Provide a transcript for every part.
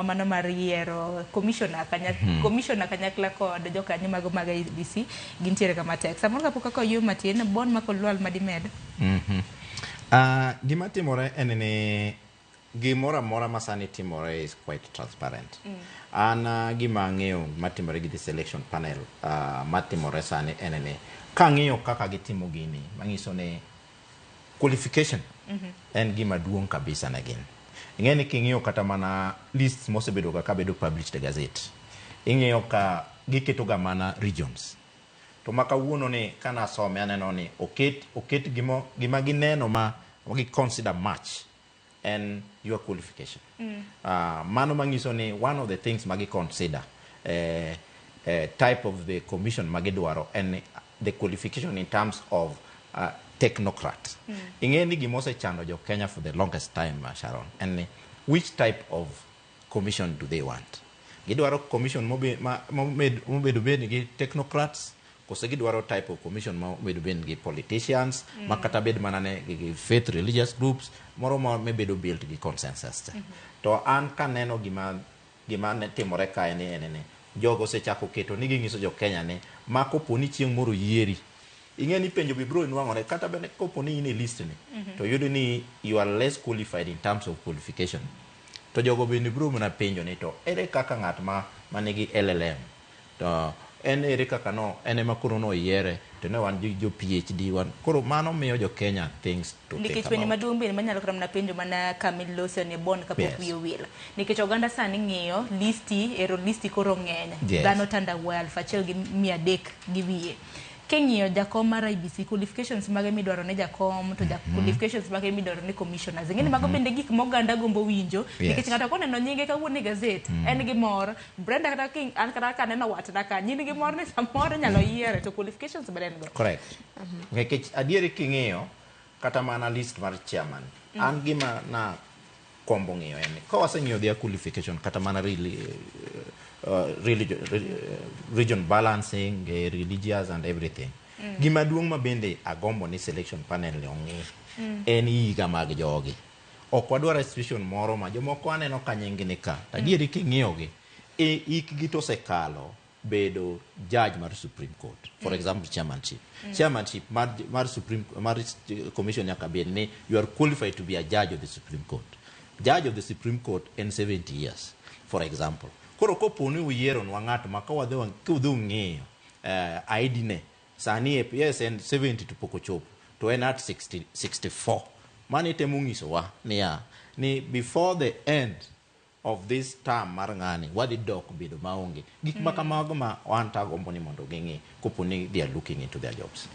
mano mar yiero commissioner kanyakla kod jokanyo mago mag IEBC gintiere kama tek. Samoro kapok ako ywe matin bon mako lwal madimed. Gima timore en ni gimoro amora masani timore is quite transparent. An gima ang'eyo matimore gi the selection panel matimore sani en ni kang'eyo kaka gitimo gini manyiso ni qualification en gima duong' kabisa ne gin. Ing'eni king'iyo kata mana list mosebedo ka bedo published e gazette. Ing'iyo ka giketo ga mana regions. To makawuono ni kana some aneno ni oket gima gineno ma gi consider much and your qualification. Mano manyiso ni one of the things magi consider type of the commission magi dwaro and the qualification in terms of technocrat. Ing'eni gimose chando jo Kenya for the longest time, Sharon, and which type of commission do they want? Gidwaro commission mobedo bed gi technocrats, kose gidwaro type of commission mobedo bed gi politicians, makata bed manane gi faith religious groups, moro mebedo built gi consensus. To an kaneno gima ne timore kae ni jogo sechako keto ni ging'iso jo Kenya ni mako poni chieng' moro yieri. Ing'eni penjo bibro inwang'ore kata bende kopo ni in e list ni to yudo ni you are less qualified in terms of qualification. To jogo bende bro mana penjo ni to ere kaka ng'at manigi LLM to en ere kaka ene makoro no yiere to ne wan jo PhD wan koro mano miyo jo Kenya things to think about. Nikech penjo maduong' bende manyalo kram na penjo mana Camille Lawson e bon kapok wiyo wil. Nikech oganda sani ng'iyo listi koro ng'eny. Dhano tanda 1,300 gi wiye. Keng'iyo jakom mar IEBC qualifications mage midwaro ne jakom to qualifications mage midwaro ne commissioners. Ng'eni mago bende gik moganda gombo winjo nikech ng'ato koneno nyinge kawuono e gazette en gi mor. Brenda kata king an kata kaneno watna ka nying gi mor ni samoro nyalo yiere to qualifications bende en go. Correct. Nikech adieri king'iyo kata mana list mar chairman an gima na kombo ng'iyo en ka waseng'iyo their qualification kata mana region balancing, religious and everything. Gima duong' ma bende agombo ni selection panel ni ong'i en higa mag jogi. Ok wadwaro institution moro ma jomoko aneno ka nying ni ka. Adieri king'iyo gi ikgi to sekalo bedo judge mar Supreme Court. For example, chairmanship mar Supreme mar commission nyaka bed ni you are qualified to be a judge of the Supreme Court. Judge of the Supreme Court in 70 years, for example. Koro kopo ni uyiero nwa ng'ato maka udhu ng'iyo ID ne sani yes and 70 to poko chopo to en at 64. Mani temo ng'isowa ni before the end of this term mar ng'ani wadi dok bedo maonge gik makamago ma wan tagombo ni mondo ging'i kopo ni they are looking into their jobs.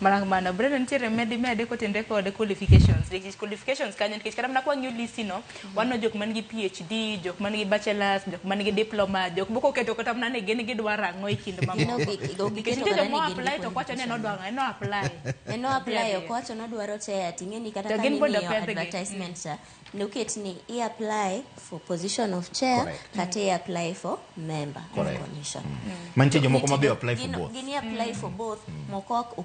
Mana Brenda ntiere mede kotende kod qualifications. Qualifications kanyo nikech kata mna kwa ng'iyo list no wano jok man gi PhD, jok man gi bachelors, jok man gi diploma, jok boko keto kata mna ne gin gidwaro ang'o e kinde mamoko. Nikech jok mo apply to kwacho ne nodwaro no apply. No apply okwacho nodwaro te ting'eni kata ka ni advertisement look ni I apply for position of chair kata I apply for member of commission. Manche jomoko mabe apply for both. Gini apply for both moko